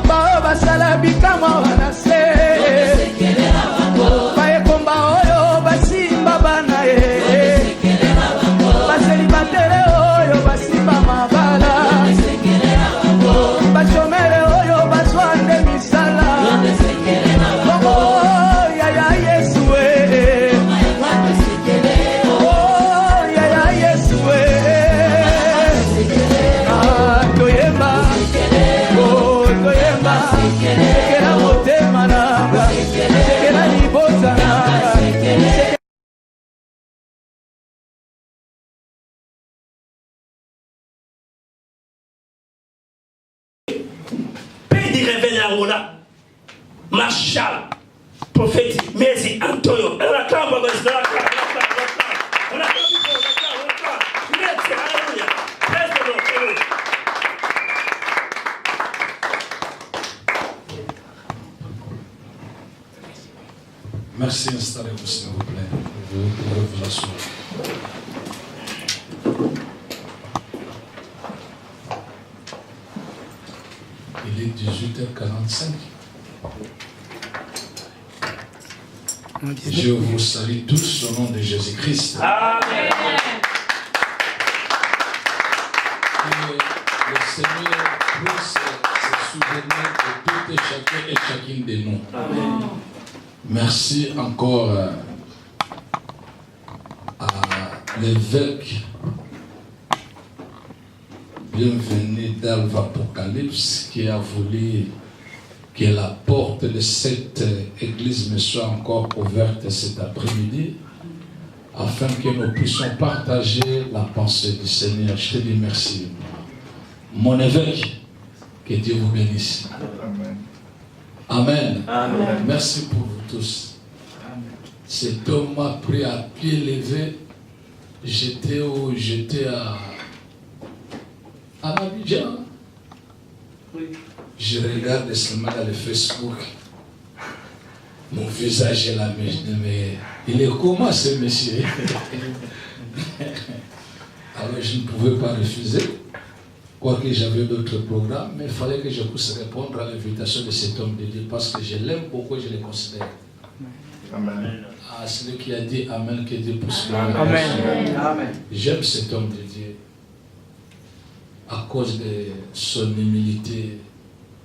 bao basala bikama wana se baekomba oyo basimba bana ye baselibatere oyo basimba mabala bachomere oyo bazwande misala yaya Yesu Pedi révèle à Ola, Marshall, prophète, Messi, Antonio, on acclame, on acclame. Merci, installez-vous s'il vous plaît. Vous pouvez vous asseoir. Il est 18h45. Je vous salue tous au nom de Jésus-Christ. Amen. Que le Seigneur puisse se souvenir de tout et chacun et chacune de nous. Amen. Merci encore à l'évêque. Bienvenue d'Alva Apocalypse qui a voulu que la porte de cette église me soit encore ouverte cet après-midi afin que nous puissions partager la pensée du Seigneur. Je te dis merci. Mon évêque, que Dieu vous bénisse. Amen. Amen. Merci pour vous tous. Cet homme m'a pris à pied levé. J'étais à Abidjan. Oui. Je regarde seulement dans le Facebook. Mon visage est là, mais il est comment ce monsieur? Alors je ne pouvais pas refuser. Quoique j'avais d'autres programmes, mais il fallait que je puisse répondre à l'invitation de cet homme de Dieu parce que je l'aime beaucoup et je le considère. Amen. À celui qui a dit Amen, que Dieu puisse le bénir. Amen. Amen. J'aime cet homme de Dieu à cause de son humilité,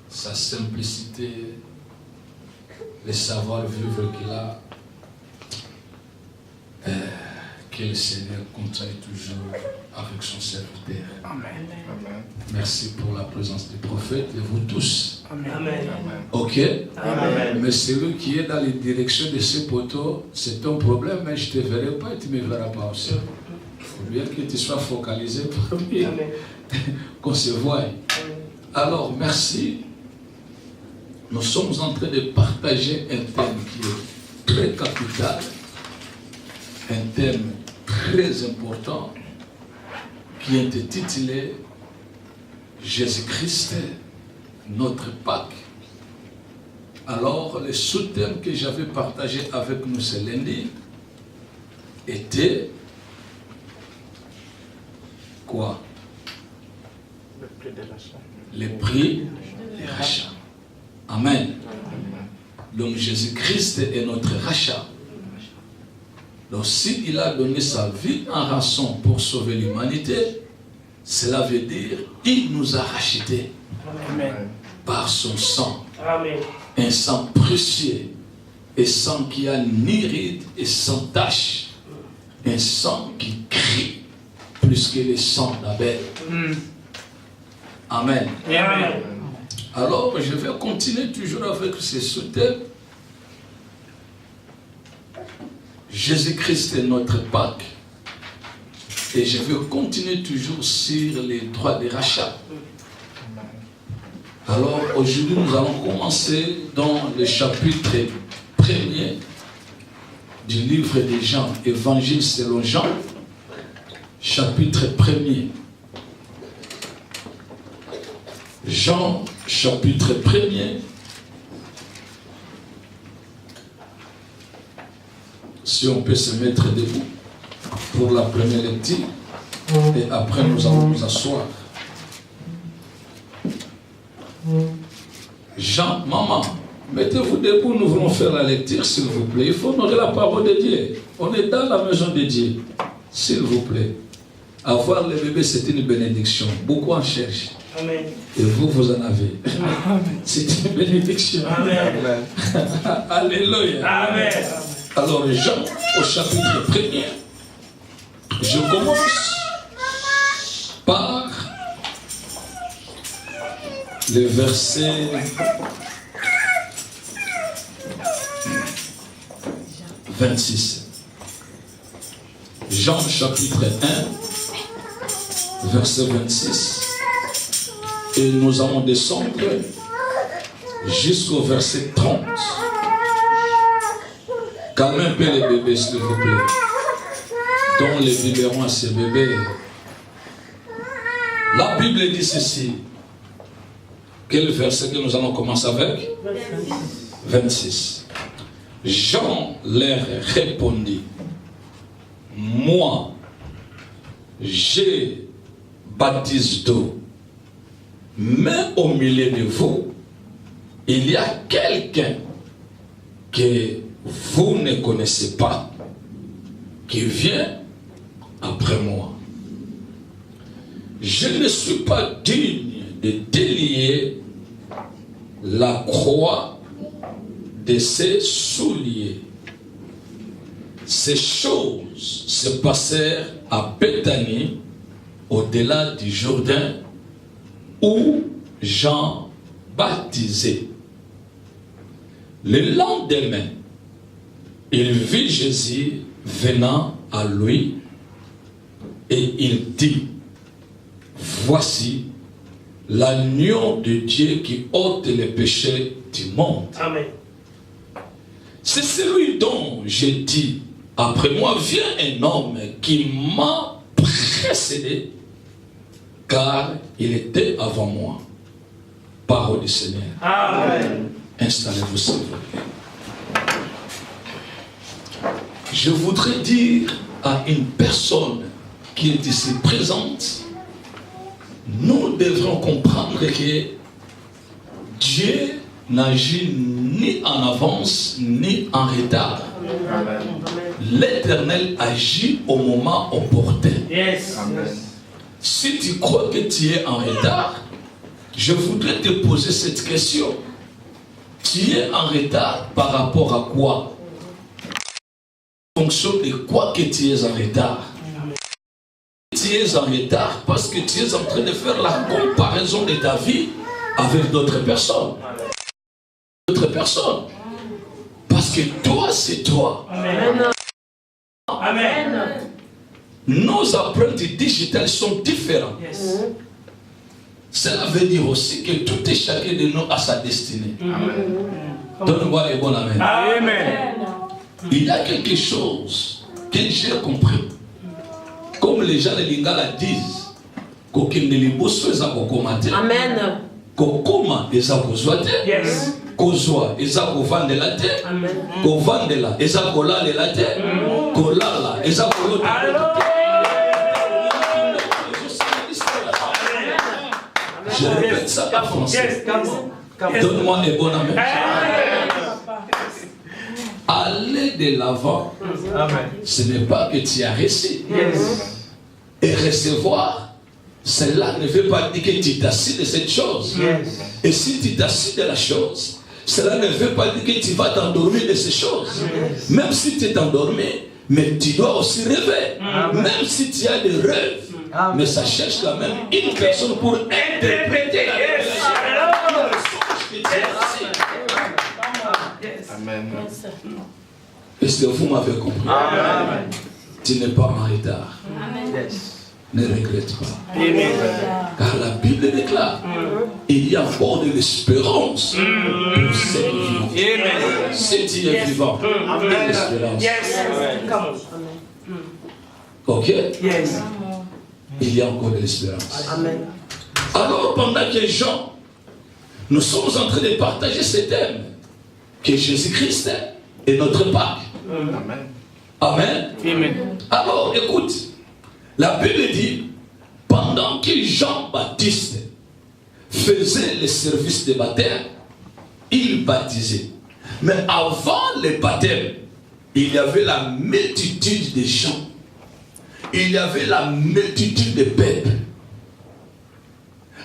sa simplicité, le savoir-vivre qu'il a. Que le Seigneur continue toujours avec son serviteur. Amen. Amen. Merci pour la présence du prophète et vous tous. Amen. Amen. Ok? Amen. Mais celui qui est dans les directions de ce poteau, c'est ton problème, mais je ne te verrai pas et tu ne me verras pas aussi. Il faut bien que tu sois focalisé pour qu'on se voie. Alors, merci. Nous sommes en train de partager un thème qui est très capital, un thème très important qui est intitulé Jésus-Christ, notre Pâques. Alors, le sous-thème que j'avais partagé avec nous ce lundi était quoi? Le prix de rachat. Le prix de rachat. Amen. Donc Jésus-Christ est notre rachat. Donc s'il a donné sa vie en rançon pour sauver l'humanité, cela veut dire qu'il nous a rachetés par son sang. Amen. Un sang précieux, un sang qui a ni ride et sans tache. Un sang qui crie plus que le sang d'Abel. Amen. Amen. Alors je vais continuer toujours avec ce sous-thème. Jésus-Christ est notre Pâques. Et je vais continuer toujours sur les droits de rachat. Alors aujourd'hui nous allons commencer dans le chapitre 1er du livre de Jean, Évangile selon Jean, chapitre 1er. Jean, chapitre 1er. Si on peut se mettre debout pour la première lecture et après nous allons nous asseoir. Jean, maman, mettez-vous debout, nous voulons faire la lecture, s'il vous plaît. Il faut honorer la parole de Dieu. On est dans la maison de Dieu. S'il vous plaît. Avoir le bébé, c'est une bénédiction. Beaucoup en cherchent. Amen. Et vous, vous en avez. C'est une bénédiction. Amen. Alléluia. Amen. Alors, Jean, au chapitre 1er, je commence par le verset 26. Jean chapitre 1, verset 26. Et nous allons descendre jusqu'au verset 30. Calmez un peu les bébés, s'il vous plaît. Dont les biberons à ces bébés. La Bible dit ceci. Quel verset que nous allons commencer avec? 26. Jean leur répondit, moi, je baptise d'eau, mais au milieu de vous, il y a quelqu'un que vous ne connaissez pas, qui vient après moi. Je ne suis pas digne de délier la croix de ses souliers. Ces choses se passèrent à Béthanie, au-delà du Jourdain, où Jean baptisait. Le lendemain, il vit Jésus venant à lui et il dit, voici l'agneau de Dieu qui ôte les péchés du monde. Amen. C'est celui dont j'ai dit, après moi vient un homme qui m'a précédé, car il était avant moi. Parole du Seigneur. Amen. Installez-vous s'il vous plaît. Je voudrais dire à une personne qui est ici présente, nous devrons comprendre que Dieu n'agit ni en avance ni en retard. L'Éternel agit au moment opportun. Yes. Amen. Si tu crois que tu es en retard, je voudrais te poser cette question. Tu es en retard par rapport à quoi? En fonction de quoi que tu es en retard? Tu es en retard parce que tu es en train de faire la comparaison de ta vie avec d'autres personnes. D'autres personnes. Parce que toi, c'est toi. Amen. Amen. Nos empreintes digitales sont différentes. Yes. Cela veut dire aussi que tout et chacun de nous a sa destinée. Amen. Donne-moi un bon amen. Amen. Il y a quelque chose que j'ai compris. Comme les gens de Lingala disent, qu'aucun ne les bosse à Kokomate. Amen. Kokoma est à Kozwate. Yes. Kozwa est à Kovande la terre. Amen. Kovande la est à Kolale la terre. Kolala est à Kolota. Je répète ça en français. Yes. Come on. Donne-moi un bon amen. Aller de l'avant, Amen. ce n'est pas que tu as reçu. Yes. Et recevoir, cela ne veut pas dire que tu t'assis de cette chose. Yes. Et si tu t'assis de la chose, cela ne veut pas dire que tu vas t'endormir de ces choses. Yes. Même si tu es endormi, mais tu dois aussi rêver. Amen. Même si tu as des rêves, Amen. mais ça cherche quand même une personne pour interpréter la révélation. Le songe que tu as reçu. Yes. Amen. Est-ce que vous m'avez compris? Amen. Tu n'es pas en retard. Yes. Ne regrette pas. Amen. Car la Bible déclare, il y a encore de l'espérance pour ceux qui vivent. Amen. Si tu es vivant, il y a de l'espérance. Yes. Come on. Ok? Yes. Il y a encore de l'espérance. Amen. Alors, pendant que Jean, nous sommes en train de partager ce thème, que Jésus-Christ est notre Pâques. Amen. Amen. Amen. Alors, écoute, la Bible dit, pendant que Jean-Baptiste faisait le service de baptême, il baptisait. Mais avant le baptême, il y avait la multitude de gens. Il y avait la multitude de peuples.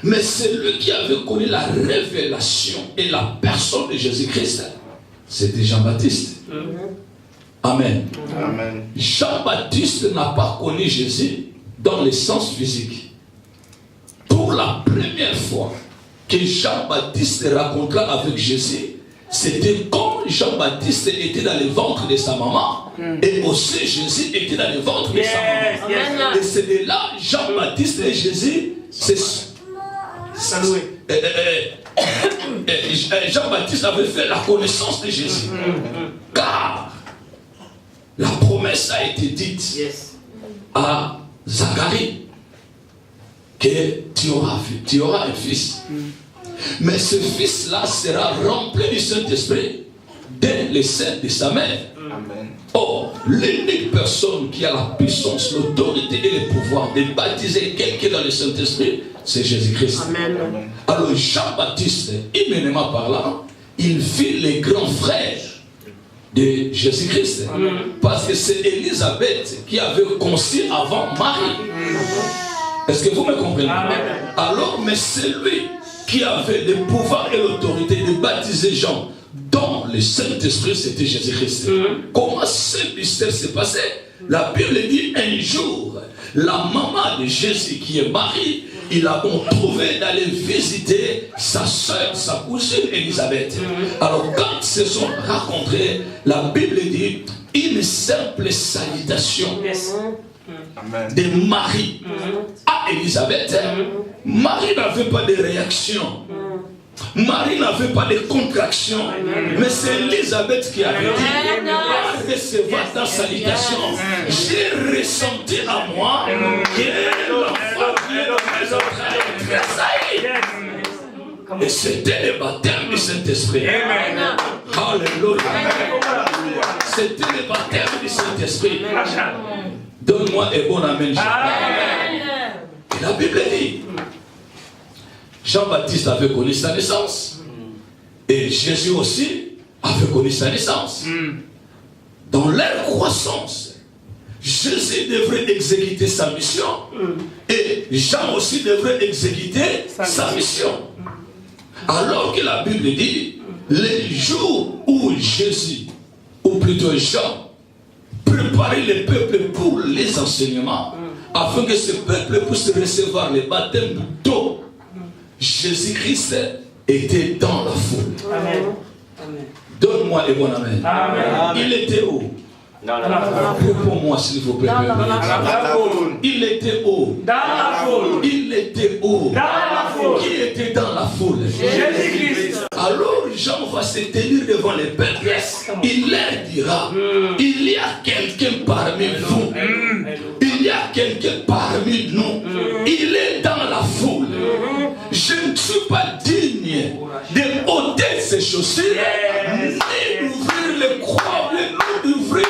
Mais celui qui avait connu la révélation et la personne de Jésus-Christ, c'était Jean-Baptiste. Amen. Amen. Jean-Baptiste n'a pas connu Jésus dans le sens physique. Pour la première fois que Jean-Baptiste rencontra avec Jésus, c'était quand Jean-Baptiste était dans le ventre de sa maman et aussi Jésus était dans le ventre de sa maman. Et c'est de là Jean-Baptiste et Jésus, Jean-Baptiste avait fait la connaissance de Jésus. Car la promesse a été dite à Zacharie que tu auras un fils. Mais ce fils-là sera rempli du Saint-Esprit dès le sein de sa mère. Amen. Or, l'unique personne qui a la puissance, l'autorité et le pouvoir de baptiser quelqu'un dans le Saint-Esprit, c'est Jésus-Christ. Amen. Alors Jean-Baptiste, immédiatement parlant, il fit les grands frères de Jésus-Christ. Parce que c'est Élisabeth qui avait conçu avant Marie. Est-ce que vous me comprenez? Alors, mais c'est lui qui avait le pouvoir et l'autorité de baptiser Jean dans le Saint-Esprit, c'était Jésus-Christ. Comment ce mystère s'est passé? La Bible dit un jour, la maman de Jésus qui est Marie, ils l'ont trouvé d'aller visiter sa soeur, sa cousine Élisabeth. Alors quand ils se sont rencontrés, la Bible dit une simple salutation de Marie à Élisabeth. Marie n'avait pas de réaction. Marie n'avait pas de contraction. Mais c'est Élisabeth qui avait dit, recevoir ta salutation. J'ai ressenti à moi que l'enfant qui est dans mes entrailles. Et c'était le baptême du Saint-Esprit. Alléluia. C'était le baptême du Saint-Esprit. Donne-moi un bon amen. Et la Bible dit, Jean-Baptiste avait connu sa naissance. Et Jésus aussi avait connu sa naissance. Dans leur croissance, Jésus devrait exécuter sa mission. Et Jean aussi devrait exécuter sa mission. Alors que la Bible dit, les jours où Jésus, ou plutôt Jean, préparait le peuple pour les enseignements, afin que ce peuple puisse recevoir le baptême d'eau, Jésus-Christ était dans la foule. Amen. Donne-moi les bons amen. Il était où? Dans la foule. Pour moi, s'il vous plaît. Il était où? Dans la foule. Il était où? Dans la foule. Qui était dans la foule? Jésus-Christ. Alors Jean va se tenir devant les peuple. Il leur dira, il y a quelqu'un parmi vous. Il y a quelqu'un parmi nous. Il est dans la foule. Je ne suis pas digne de ôter ses chaussures, ni d'ouvrir le croix, ni d'ouvrir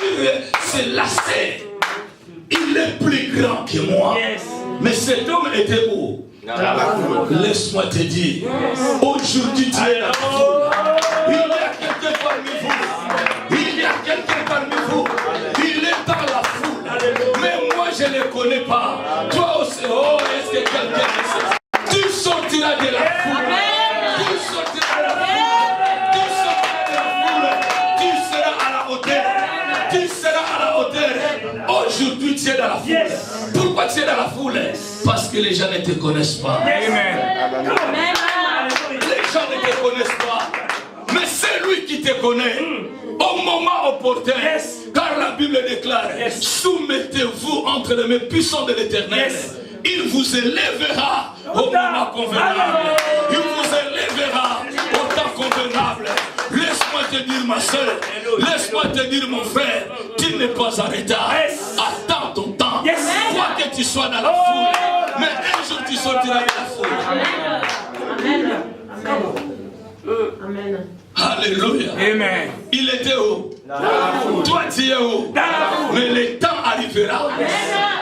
ses lacets. Il est plus grand que moi. Mais cet homme était où? Laisse-moi te dire, aujourd'hui tu es dans la foule. Il y a quelqu'un parmi vous. Il y a quelqu'un parmi vous. Il est dans la foule. Mais moi je ne le connais pas. Toi aussi, oh, est-ce que quelqu'un le sait? Tu sortiras de la foule. Tu sortiras de la foule. Tu sortiras de la foule. Tu seras à la hauteur. Tu seras à la hauteur. Aujourd'hui tu es dans la foule. Pourquoi tu es dans la foule? Parce que les gens ne te connaissent pas. Amen. Les gens ne te connaissent pas. Mais c'est lui qui te connaît. Au moment opportun. Car la Bible déclare, soumettez-vous entre les mains puissantes de l'Éternel. Il vous élèvera au moment convenable. Il vous élèvera au temps convenable. Laisse-moi te dire, ma soeur. Laisse-moi te dire, mon frère. Tu n'es pas en retard. Attends ton temps. Quoi que tu sois dans la foule. Mais un jour tu sortiras de la foule. Amen. Alléluia. Amen. Il était où? Toi tu es où? Mais le temps arrivera.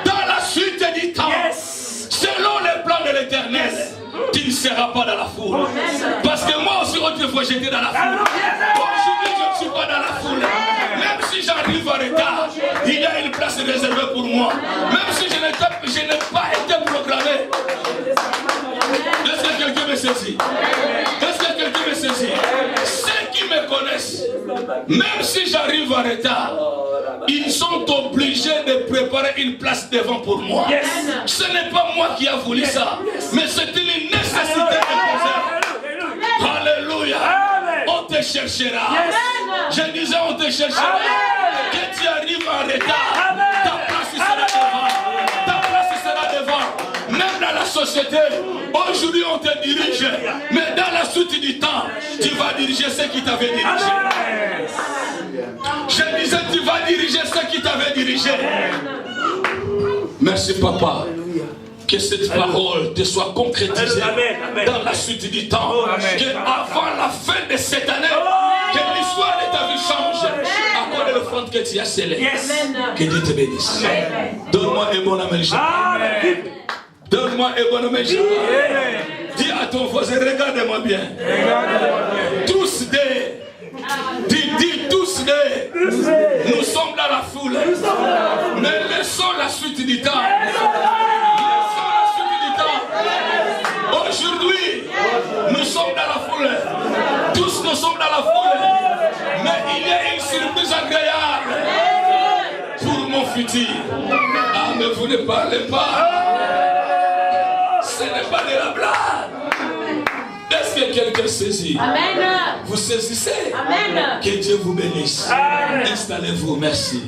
Dans la suite du temps. Selon les plans de l'Éternel, tu ne seras pas dans la foule. Parce que moi aussi, autrefois, j'étais dans la foule. Aujourd'hui, je ne suis pas dans la foule. Même si j'arrive en retard, il y a une place réservée pour moi. Même si je n'ai pas été programmé. Est-ce que quelqu'un me saisit? Est-ce que quelqu'un me saisit? Ceux qui me connaissent, même si j'arrive en retard, ils sont obligés de préparer une place devant pour moi. Ce n'est pas moi qui a voulu ça, mais c'est une nécessité imposée. Alléluia. On te cherchera. Je disais on te cherchera. Que tu arrives en retard, ta place sera devant. Ta place sera devant. Même dans la société, aujourd'hui on te dirige, mais dans la suite du temps, tu vas diriger ceux qui t'avaient dirigé. Je disais, tu vas diriger ceux qui t'avaient dirigé. Merci papa. Que cette parole te soit concrétisée dans la suite du temps. Qu'avant la fin de cette année, que l'histoire de ta vie change. À cause de l'offrande que tu as scellée. Que Dieu te bénisse. Donne-moi un bon amen. Donne-moi un bon amen. Dis à ton voisin, regarde-moi bien. Tous des. Dis tous des. Nous sommes dans la foule. Mais laissons la suite du temps. Aujourd'hui, nous sommes dans la foule. Tous nous sommes dans la foule. Mais il y a une surprise agréable pour mon futur. Ah, mais vous ne parlez pas. Ce n'est pas de la blague. Est-ce que quelqu'un saisit? Amen. Vous saisissez? Amen. Que Dieu vous bénisse. Installez-vous. Merci.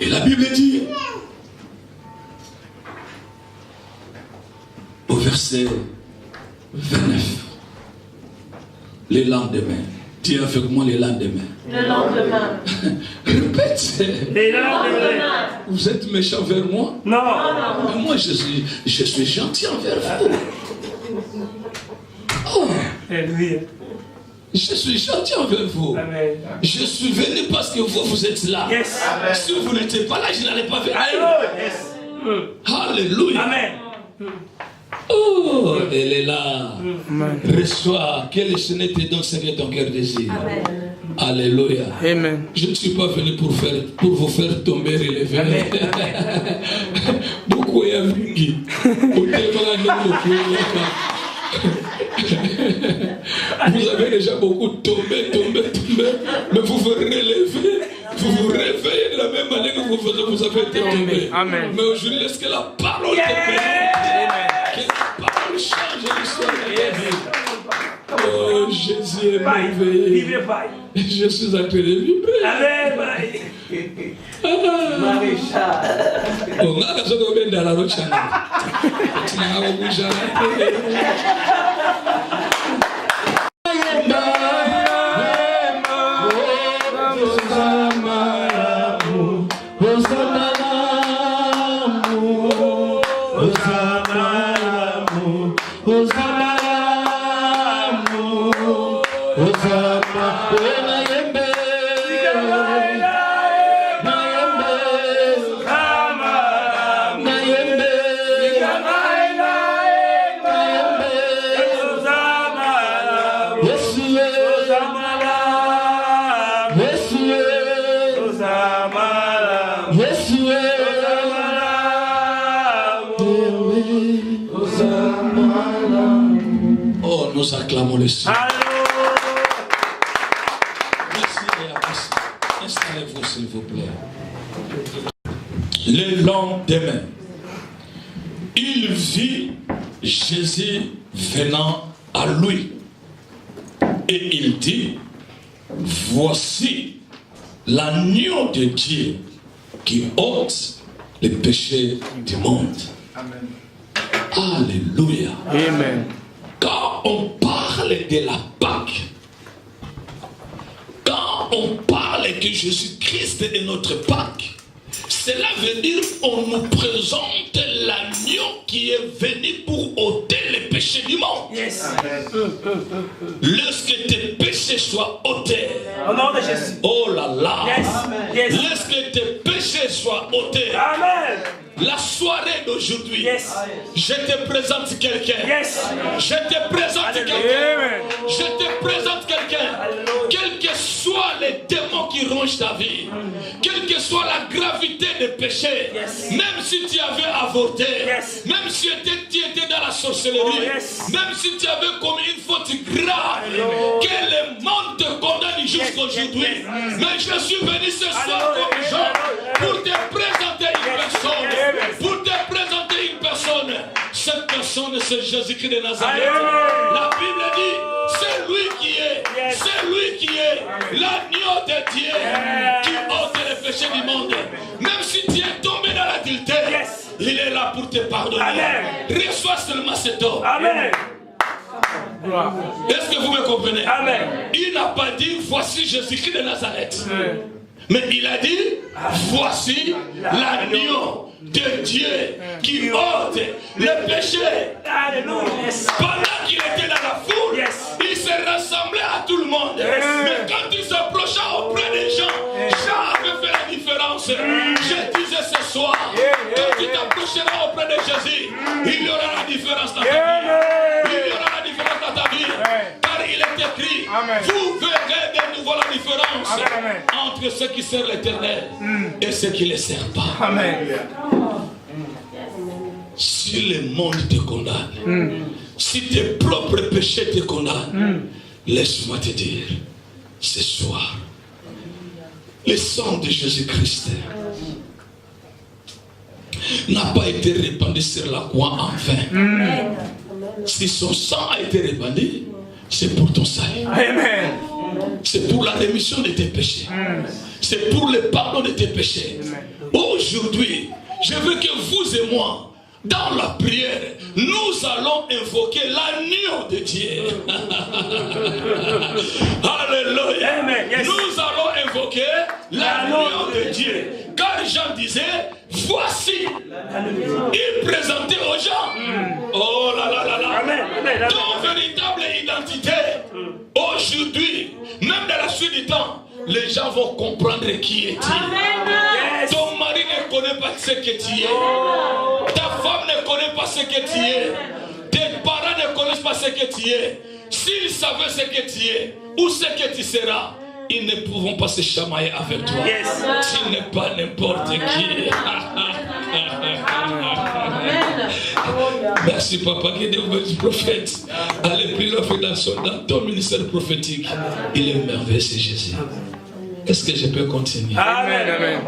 Et la Bible dit, au verset 29, le lendemain. Dis avec moi le lendemain. Le lendemain. Répète. Le lendemain. Vous êtes méchant vers moi? Non. Mais moi, je suis gentil envers vous. Oh. Alléluia. Je suis gentil envers vous. Amen. Je suis venu parce que vous êtes là. Yes. Si vous n'étiez pas là, je n'allais pas venir. Yes. Alléluia. Amen. Oh, elle est là. Amen. Reçois. Quel chemin te donne ce que ton cœur désire. Amen. Alléluia. Amen. Je ne suis pas venu pour vous faire tomber et lever. Beaucoup y a vu. Vous avez déjà beaucoup tombé, mais vous vous relevez, vous vous réveillez de la même manière que vous avez été tombé. Amen. Mais aujourd'hui, laisse que la parole te bénisse. Que la parole change l'histoire de ta vie. Oh, Jésus est merveilleux. Je suis en train de vibrer. Amen. On a la zone de la roche. Oh, nous acclamons le Seigneur. Merci. Installez-vous, s'il vous plaît. Le lendemain, il vit Jésus venant à lui. Et il dit, voici l'agneau de Dieu qui ôte les péchés du monde. Amen. Alléluia. Amen. Quand on parle de la Pâque, quand on parle que Jésus-Christ est notre Pâque, cela veut dire qu'on nous présente l'agneau qui est venu pour ôter les péchés péchés du monde. Yes. Lorsque tes péchés soient ôtés. Au nom de Jésus. Oh là là. Yes. Yes. Lorsque tes péchés soient ôtés. Amen. La soirée d'aujourd'hui, Yes. je te présente quelqu'un. Yes. Je te présente quelqu'un. Je te présente quelqu'un. Quels que soient les démons qui rongent ta vie, quelle que soit la gravité des péchés, Yes. même si tu avais avorté, Yes. même si tu étais dans la sorcellerie, Oh, yes. même si tu avais commis une faute grave, que le monde te condamne jusqu'aujourd'hui. Yes. Mais je suis venu ce soir comme Jean pour te présenter une personne. Pour te présenter une personne. Cette personne, c'est Jésus-Christ de Nazareth. La Bible dit, c'est lui qui est. C'est lui qui est l'agneau de Dieu qui ôte les péchés du monde. Même si tu es tombé dans l'adultère, il est là pour te pardonner. Reçois seulement cet homme. Amen. Est-ce que vous me comprenez? Amen. Il n'a pas dit, voici Jésus-Christ de Nazareth. Mais il a dit, voici l'agneau de Dieu qui ôte le péché. Alléluia. Pendant qu'il était dans la foule, il se rassemblait à tout le monde. Mais quand il s'approcha auprès des gens, Jean avait fait la différence. Je disais ce soir, quand tu t'approcheras auprès de Jésus, il y aura la différence dans ta vie. Il y aura la différence dans ta vie. Car il est écrit, vous verrez de nouveau la différence entre ceux qui servent l'Éternel et ceux qui ne le servent pas. Amen. Si le monde te condamne, si tes propres péchés te condamnent, laisse-moi te dire, ce soir, le sang de Jésus-Christ n'a pas été répandu sur la croix en vain. Si son sang a été répandu, c'est pour ton salut. Amen. C'est pour la rémission de tes péchés. C'est pour le pardon de tes péchés. Aujourd'hui, je veux que vous et moi, dans la prière, nous allons invoquer l'agneau de Dieu. Alléluia. Nous allons invoquer l'agneau de Dieu. Car Jean disait, voici. Il présentait aux gens. Oh là là là là. Ton véritable identité. Aujourd'hui, même dans la suite du temps, les gens vont comprendre qui est-il. Ton mari ne connaît pas ce que tu es. Ta femme ne connaît pas ce que tu es. Tes parents ne connaissent pas ce que tu es. S'ils savaient ce que tu es, ou ce que tu seras, ils ne pourront pas se chamailler avec toi. Tu n'es pas n'importe qui. Merci papa, que Dieu vous bénisse, prophète. Allez, prie le fait dans ton ministère prophétique. Il est merveilleux, c'est Jésus. Est-ce que je peux continuer? Amen. Amen.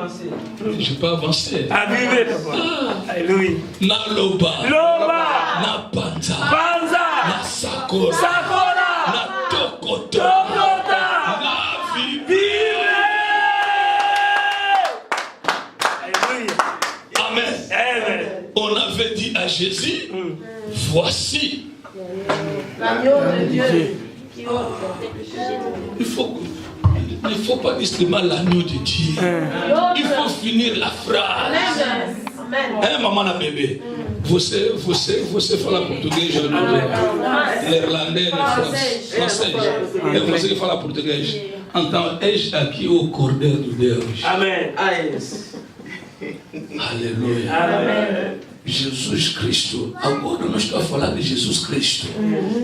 Je peux avancer. Alléluia. Na loba. Loba. Na panza. Panza. Na sakora. Sakora. Na tokoto. Tokota. Na vibi. Alléluia. Amen. Amen. On avait dit à Jésus, voici. L'agneau de Dieu. Il ne faut pas dire seulement l'agneau de Dieu. Il faut finir la phrase. Hein, maman la bébé. Você fala português ou não? Irlandês, francês. É você que fala português. Então, eis aqui o Cordeiro de Deus. Amen. Aleluia. Amen. Jesus Cristo. Agora não estou a falar de Jesus Cristo.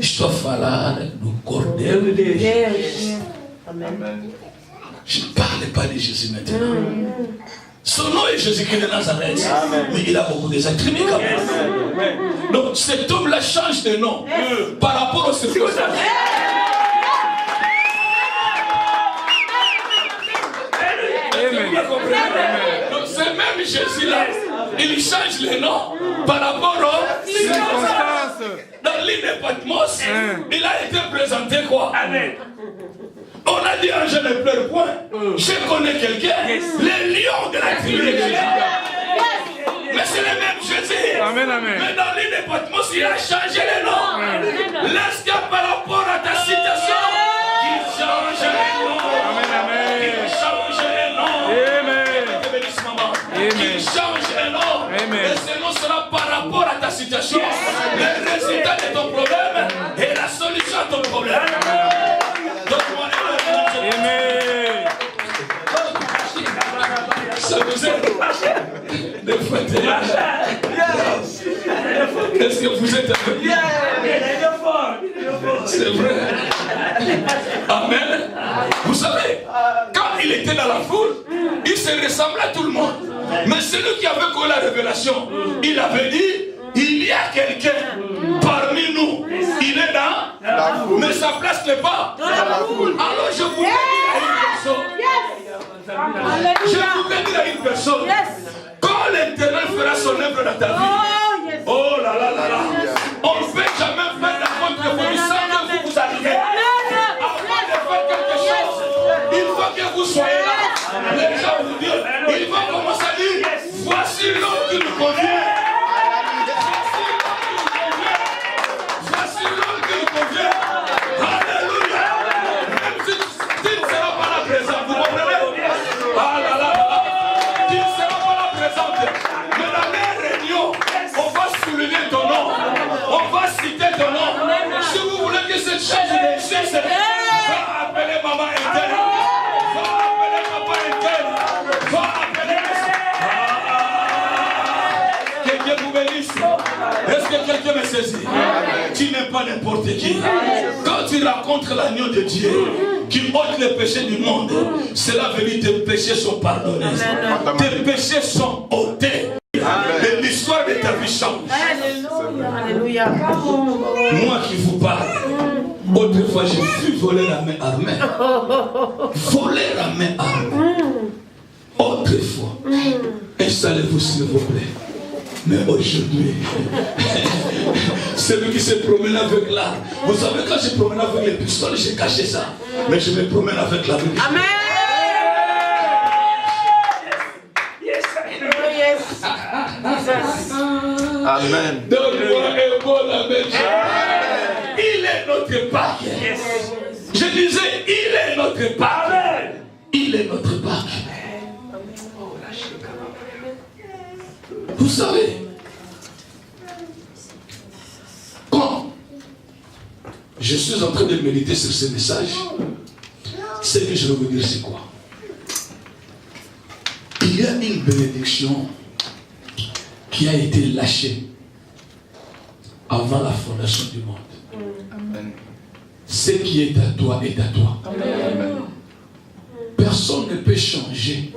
Estou a falar do Cordeiro de Deus. Amen. Je ne parle pas de Jésus maintenant. Son nom est Jésus-Christ de Nazareth. Mais il a beaucoup des attributs quand même. Donc cet homme-là change de nom par rapport aux circonstances. Donc c'est même Jésus-là. Il change le nom par rapport aux circonstances. Dans l'île de Patmos, il a été présenté quoi? Amen. On a dit un je ne pleure point. Je connais quelqu'un, le lion de la tribu de Jésus. Mais c'est le même Jésus. Amen, amen. Mais dans l'île de Patmos, il a changé le nom. Laisse que par rapport à ta situation, qu'il change le nom. Amen, amen. Qu'il change le nom. Amen. Qu'il change le nom. Amen. Et ce nom sera par rapport à ta situation, le résultat de ton problème et la solution à ton problème. Donne-moi un amen. Ça vous aide de fêter. Est-ce que vous êtes avec moi? C'est vrai. Amen. Vous savez, quand il était dans la foule, il se ressemblait à tout le monde. Mais celui qui avait connu la révélation, il avait dit, il y a quelqu'un parmi nous. Il est dans la foule. Mais sa place n'est pas dans la foule. Alors je voulais dire à une personne, je voulais dire à une personne, quand l'Éternel fera son œuvre dans ta vie, oh là là là là, on ne peut jamais faire la contre vous sans que vous arrivez. Avant de faire quelque chose, il faut que vous soyez là. Les gens vous disent, ils vont commencer à dire, voici l'homme qui nous convient. Voici l'homme qui nous convient. Alléluia. Même si tu ne seras pas là présent, vous comprenez? Ah là là là. Tu ne seras pas là présent. Mais dans les réunions, on va souligner ton nom. On va citer ton nom. Si vous voulez que cette chose réussisse, va appeler maman interne. Va appeler papa interne. Va appeler... Que Dieu vous bénisse. Est-ce que quelqu'un me saisit? Tu n'es pas n'importe qui. Quand tu rencontres l'agneau de Dieu qui ôte les péchés du monde, cela veut dire que tes péchés sont pardonnés. Tes péchés sont ôtés. Et l'histoire de ta vie change. Alléluia. Moi qui vous parle, autrefois j'ai vu voler la main armée. Voler la main armée. Autrefois. Installez-vous s'il vous plaît. Mais aujourd'hui, celui qui se promène avec l'arme. Vous savez, quand je promène avec les pistolets, j'ai caché ça. Mais je me promène avec l'arme. Amen. Amen. Donne-moi un bon amen. Il est notre Pâques. Je disais, il est notre Pâques. Il est notre Pâques. Vous savez, quand je suis en train de méditer sur ce message, ce que je veux vous dire, c'est quoi? Il y a une bénédiction qui a été lâchée avant la fondation du monde. Amen. Ce qui est à toi est à toi. Amen. Personne ne peut changer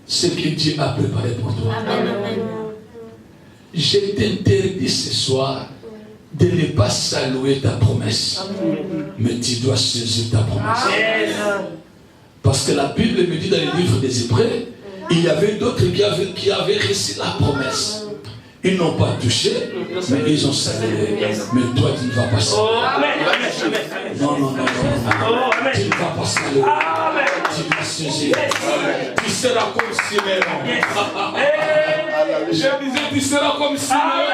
ce que Dieu a préparé pour toi. Amen. Je t'interdis ce soir de ne pas saluer ta promesse. Mais tu dois saisir ta promesse. Parce que la Bible me dit dans les livres des Hébreux, il y avait d'autres qui avaient reçu la promesse. Ils n'ont pas touché, mais ils ont salué. Mais toi, tu ne vas pas saluer. Non. Tu ne vas pas saluer. Tu vas saisir. Tu seras comme Siméon. Je disais, tu seras comme Siméon.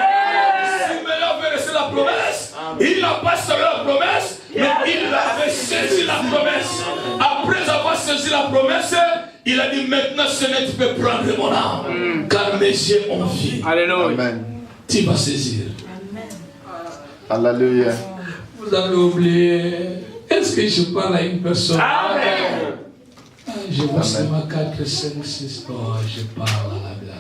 Siméon avait reçu la promesse. Il n'a pas salué la promesse, mais il avait saisi la promesse. Après avoir saisi la promesse, il a dit, maintenant, Seigneur, tu peux prendre mon âme. Car mes yeux ont vu. Alléluia. Amen. Tu vas saisir. Alléluia. Vous avez oublié. Est-ce que je parle à une personne? Amen. Je vois seulement 4, 5, 6. Oh, je parle à la blague.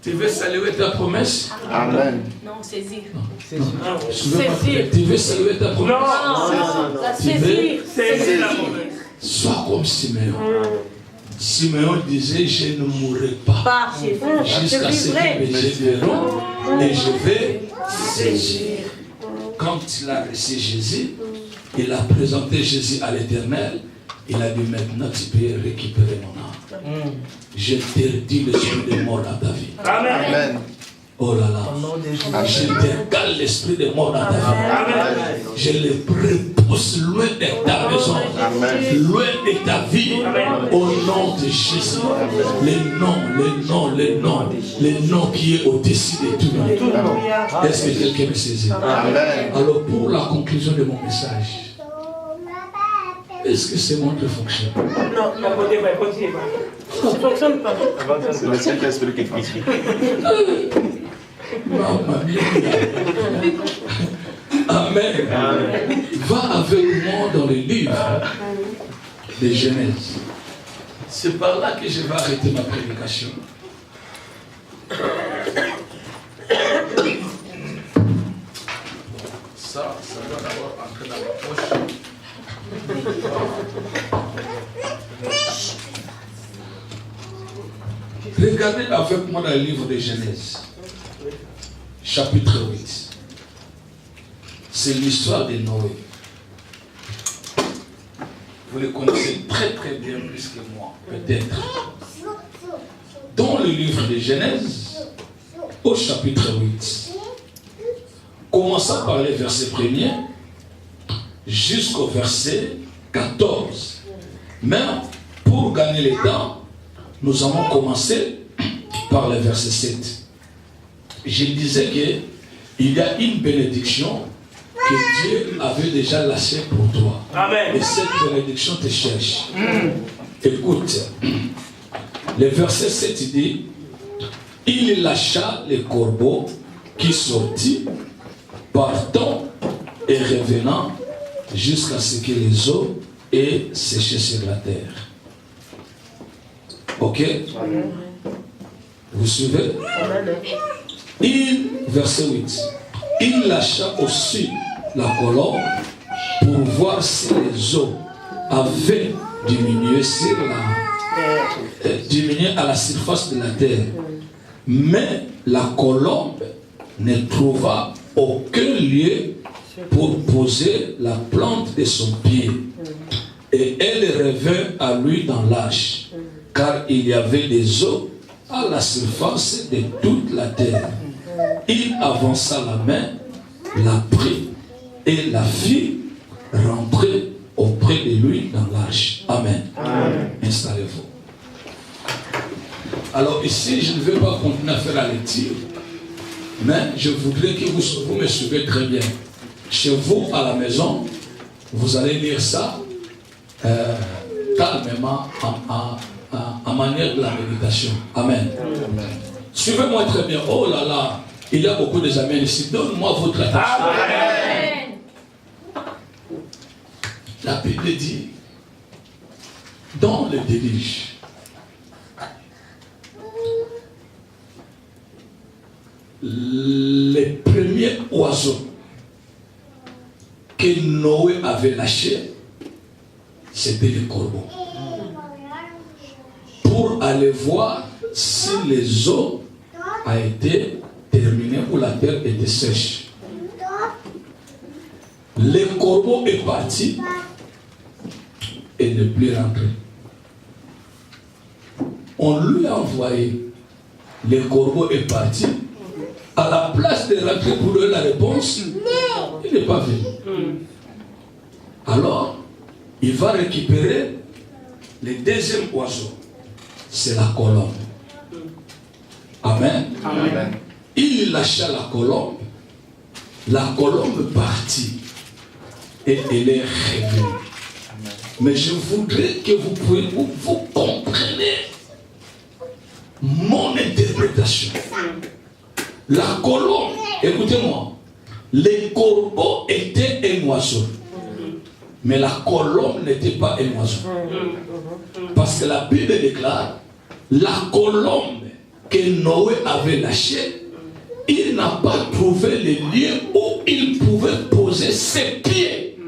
Tu veux saluer ta promesse? Amen. Non, saisir. Tu veux saluer ta promesse? Non, la saisir. Saisir la promesse. Sois comme Siméon. Siméon disait, je ne mourrai pas jusqu'à ce que mes yeux verront et je vais saisir. Quand il a reçu Jésus, il a présenté Jésus à l'Éternel. Il a dit, maintenant tu peux récupérer mon âme. J'interdis l'esprit de mort dans ta vie. Amen. Oh là là. J'interdis l'esprit de mort dans ta vie. Je le repousse loin de ta maison. Loin de ta vie. Au nom de Jésus. Le nom qui est au-dessus de tout. Est-ce que quelqu'un me saisit? Alors pour la conclusion de mon message, est-ce que ces montres fonctionnent? Non, ça ne fonctionne pas. C'est le Saint-Esprit qui fonctionne. Mamma mia. Amen. Va avec moi dans le livre de Genèse. C'est par là que je vais arrêter ma prédication. Ça doit d'abord entrer dans la poche. Regardez avec moi dans le livre de Genèse, chapitre 8. C'est l'histoire de Noé. Vous le connaissez très très bien plus que moi, peut-être. Dans le livre de Genèse, au chapitre 8, commençant par les versets 1er jusqu'au verset 14. Mais pour gagner le temps, nous allons commencer par le verset 7. Je disais qu'il y a une bénédiction que Dieu avait déjà lâchée pour toi. Amen. Et cette bénédiction te cherche. Écoute, le verset 7 dit, il lâcha les corbeaux qui sortit, partant et revenant jusqu'à ce que les eaux aient séché sur la terre. Ok? Vous suivez? Verset 8. Il lâcha aussi la colombe pour voir si les eaux avaient diminué à la surface de la terre. Mais la colombe ne trouva aucun lieu pour poser la plante de son pied. Et elle revint à lui dans l'âge, car il y avait des eaux à la surface de toute la terre. Il avança la main, la prit, et la fit rentrer auprès de lui dans l'arche. Amen. Installez-vous. Alors ici, je ne vais pas continuer à faire la lecture, mais je voudrais que vous me suivez très bien. Chez vous, à la maison, vous allez lire ça calmement, en manière de la méditation. Amen. Suivez-moi très bien. Oh là là, il y a beaucoup de amis ici. Donne-moi votre attention. Amen. La Bible dit, dans le déluge, les premiers oiseaux que Noé avait lâchés, c'était les corbeaux. Pour aller voir si les eaux ont été terminées ou la terre était sèche. Le corbeau est parti et ne plus rentré. On lui a envoyé. Le corbeau est parti. À la place de rentrer pour donner la réponse, il n'est pas venu. Alors, il va récupérer le deuxième oiseau. C'est la colombe. Amen. Amen. Il lâcha la colombe. La colombe partit. Et elle est revenue. Mais je voudrais que vous compreniez mon interprétation. La colombe, écoutez-moi, les corbeaux étaient un oiseau. Mais la colombe n'était pas un oiseau. Parce que la Bible déclare, la colombe que Noé avait lâchée, il n'a pas trouvé le lieu où il pouvait poser ses pieds.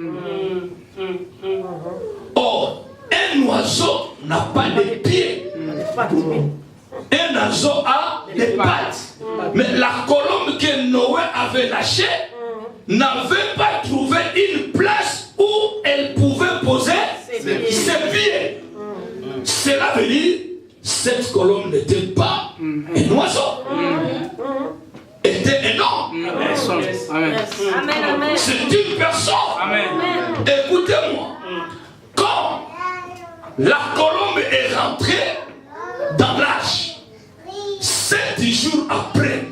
Or, un oiseau n'a pas de pieds. Un oiseau a des pattes. Mais la colombe que Noé avait lâchée n'avait pas trouvé une place où elle pouvait poser ses pieds. Cela veut dire cette colombe n'était pas un oiseau. Était un homme. C'est une personne. Écoutez-moi. Quand la colombe est rentrée dans l'arche, 7 jours après,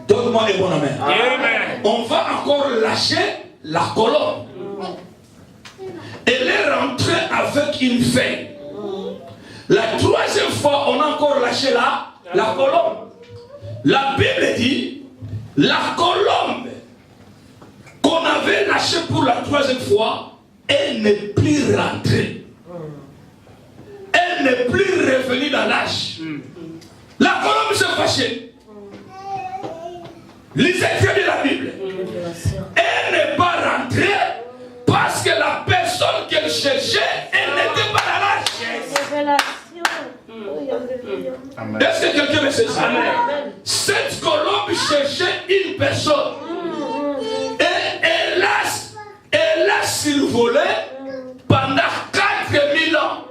donne-moi un bon amen. On va encore lâcher la colombe. Elle est rentrée avec une feuille. La troisième fois, on a encore lâché la colombe. La Bible dit, la colombe qu'on avait lâchée pour la 3e fois, elle n'est plus rentrée. Elle n'est plus revenue dans l'âge. La colombe s'est fâchée. Lisez très bien la Bible. Elle n'est pas rentrée parce que la personne qu'elle cherchait, elle n'était pas dans l'âge. Est-ce que quelqu'un me sait ça? Cette colombe cherchait une personne. Et elle a survolé pendant 4000 ans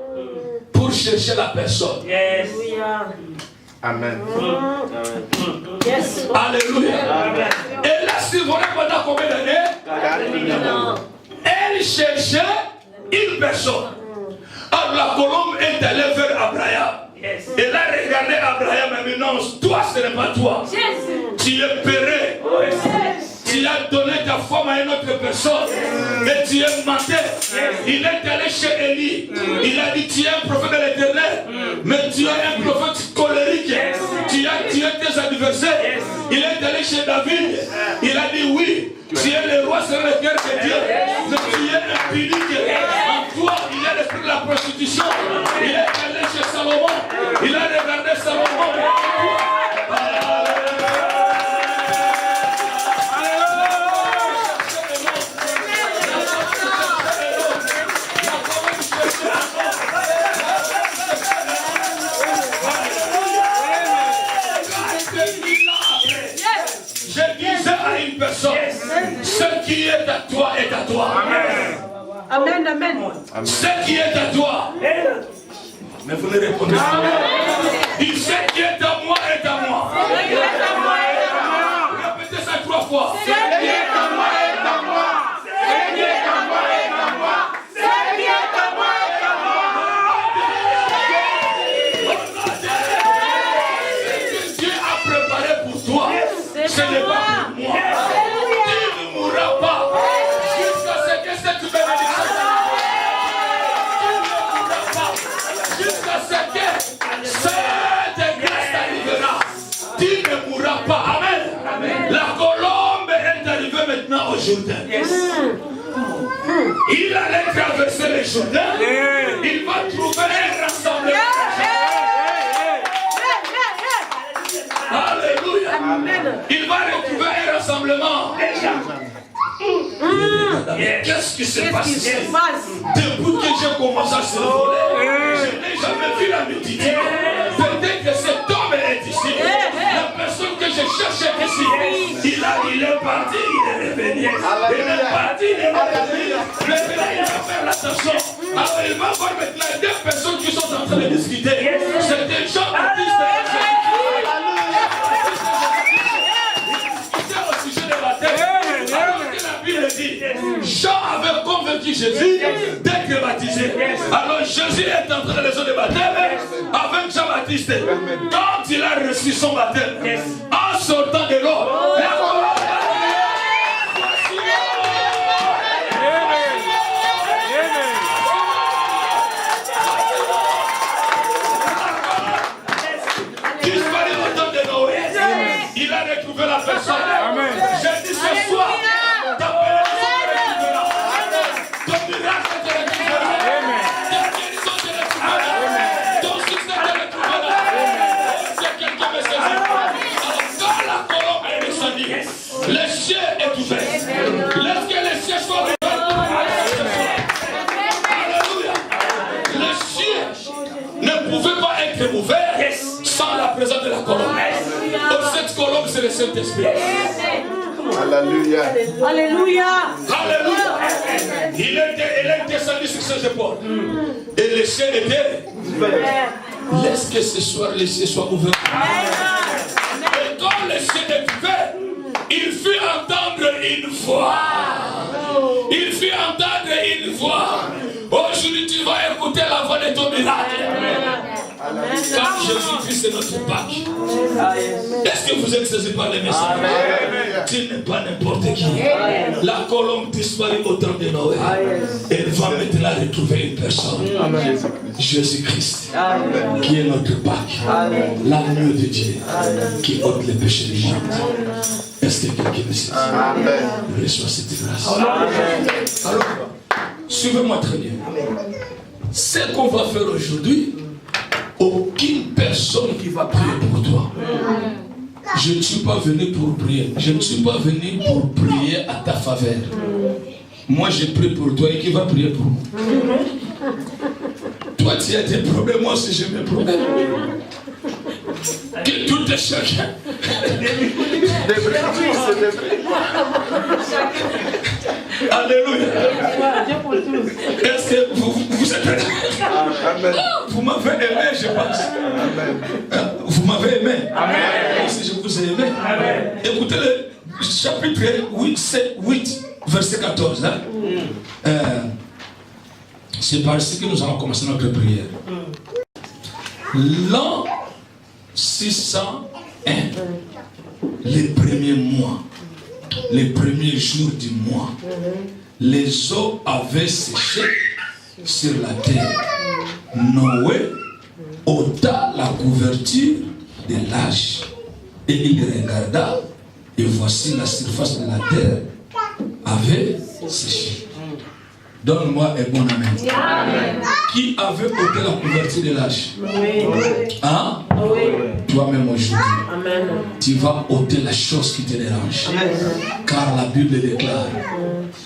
pour chercher la personne. Yes. Amen. Yes. Alléluia. Elle a survolé pendant combien d'années? Elle cherchait une personne. Alors la colombe est allée vers Abraham. Yes. Elle a regardé Abraham et dit non, toi ce n'est pas toi. Tu es péré. Tu as donné ta femme à une autre personne. Et tu es menteur. Il est allé chez Élie. Il a dit tu es un prophète de l'Éternel. Mais tu es un prophète colérique. Tu as tué tes adversaires. Il est allé chez David. Il a dit oui. Tu es le roi sur la terre de Dieu. Mais tu es impunique. En toi, il y a l'esprit de la prostitution. Il est allé chez Salomon. Il a regardé Salomon. Je disais à une personne, ce qui est à toi est à toi. Amen, amen. Ce qui est à toi. Mais vous ne répondez pas. Il ce qui est à moi est à moi. Répétez ça 3 fois. Ce qui est à moi est à moi. Ce qui est à moi est à moi. Ce qui est à moi est à moi. Ce que Dieu a préparé pour toi, ce n'est pas pour moi. Tu ne mourras pas jusqu'à ce que cette bénédiction jusqu'à ce que cette grâce t'arrivera. Tu ne mourras pas. Amen. La colombe est arrivée maintenant au Jourdain. Il allait traverser le Jourdain. Il va trouver un rassemblement. Alléluia. Il va retrouver un rassemblement. Qu'est-ce qui se passe ici? Depuis que j'ai commencé à se voler, je n'ai jamais vu la multitude. Peut-être que cet homme est ici. La personne que je cherchais ici, il est parti, il est revenu. Il est parti, il est revenu. Maintenant, il va faire l'attention. Alors, il va voir maintenant 2 personnes qui sont en train de discuter. C'est des gens artistes. Jean avait convaincu Jésus d'être baptisé. Alors Jésus est entré dans les eaux de baptême avec Jean-Baptiste. Quand il a reçu son baptême, en sortant de l'eau, la colombe disparu au temps de Noé. Il a retrouvé la personne. J'ai dit ce soir, le ciel est ouvert. Laisse que le ciel soit ouvert. Alléluia. Le ciel ne pouvait pas être ouvert sans la présence de la colombe. Donc cette colombe, c'est le Saint-Esprit. Alléluia. Alléluia. Alléluia. Elle est descendue sur ses épaules. Et le ciel était ouvert. Laisse que ce soir le ciel soit ouvert. Et quand le ciel est ouvert, il fit entendre une voix. Il fit entendre une voix. Aujourd'hui, tu vas écouter la voix de ton miracle. Car Jésus-Christ est notre Pâques. Est-ce que vous êtes saisis par les messages? Tu n'es pas n'importe qui. La colombe disparut au temps de Noé. Elle va maintenant retrouver une personne. Jésus-Christ, qui est notre Pâques. L'agneau de Dieu, qui ôte les péchés du monde. Est-ce que quelqu'un me sait? Reçois cette grâce. Alors, suivez-moi très bien. Ce qu'on va faire aujourd'hui, aucune personne qui va prier pour toi. Je ne suis pas venu pour prier. Je ne suis pas venu pour prier à ta faveur. Moi, je prie pour toi et qui va prier pour moi? Toi, tu as des problèmes, moi aussi j'ai mes problèmes. Que tout est chacun. Alléluia. Est-ce que vous êtes là? Vous m'avez aimé, je pense. Vous m'avez aimé. Moi aussi je vous ai aimé. Écoutez le chapitre 8, verset 14. C'est par ici que nous allons commencer notre prière. L'an 601, les premiers mois, les premiers jours du mois, les eaux avaient séché sur la terre. Noé ôta la couverture de l'âge et il regarda, et voici la surface de la terre avait séché. Donne-moi un bon amen. Qui avait ôté la couverture de l'âge? Hein? Toi-même aujourd'hui, tu vas ôter la chose qui te dérange. Car la Bible déclare,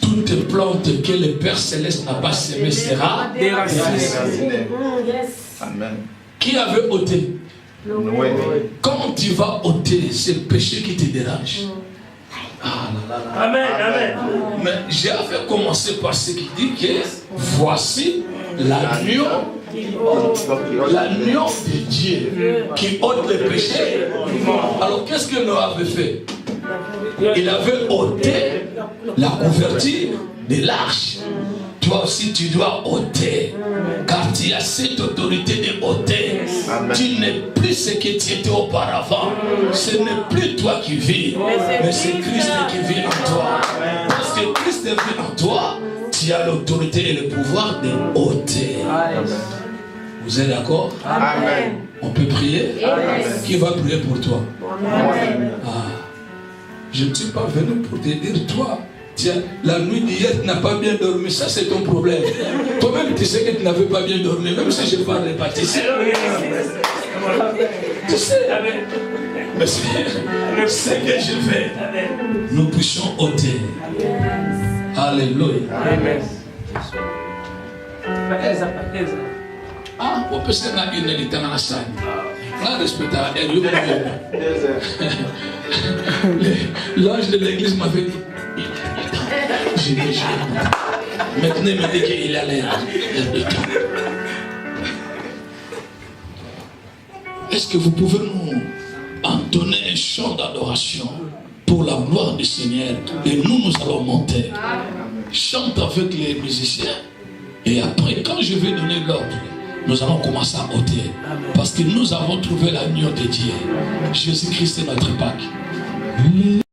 toute plante que le Père Céleste n'a pas semée sera déracinée. Qui avait ôté? Quand tu vas ôter ce péché qui te dérange, Amen, amen. mais j'avais commencé par ce qui dit que voici l'agneau de Dieu qui ôte les péchés. Alors qu'est-ce que Noé avait fait? Il avait ôté la couverture de l'arche. Toi aussi tu dois ôter, car tu as cette autorité de ôter. Tu n'es plus ce que tu étais auparavant. Ce n'est plus toi qui vis, mais c'est Christ qui vit en toi. Parce que Christ vit en toi, tu as l'autorité et le pouvoir de ôter. Vous êtes d'accord? Amen. On peut prier? Qui va prier pour toi? Je ne suis pas venu pour te dire, toi, tiens, la nuit d'hier, tu n'as pas bien dormi, ça c'est ton problème. Toi-même, tu sais que tu n'avais pas bien dormi, même si je parle pas, tu sais. Tu sais, mais c'est ce que je fais. Nous puissions ôter. Alléluia. Ah, on peut se faire une édition dans la salle. Là, respectez, l'ange de l'église m'avait dit, j'ai dit, maintenant il m'a dit qu'il allait. Est-ce que vous pouvez nous entonner un chant d'adoration pour la gloire du Seigneur? Et nous allons monter. Chante avec les musiciens. Et après, quand je vais donner l'ordre, nous allons commencer à ôter. Parce que nous avons trouvé l'agneau de Dieu. Jésus-Christ est notre Pâques.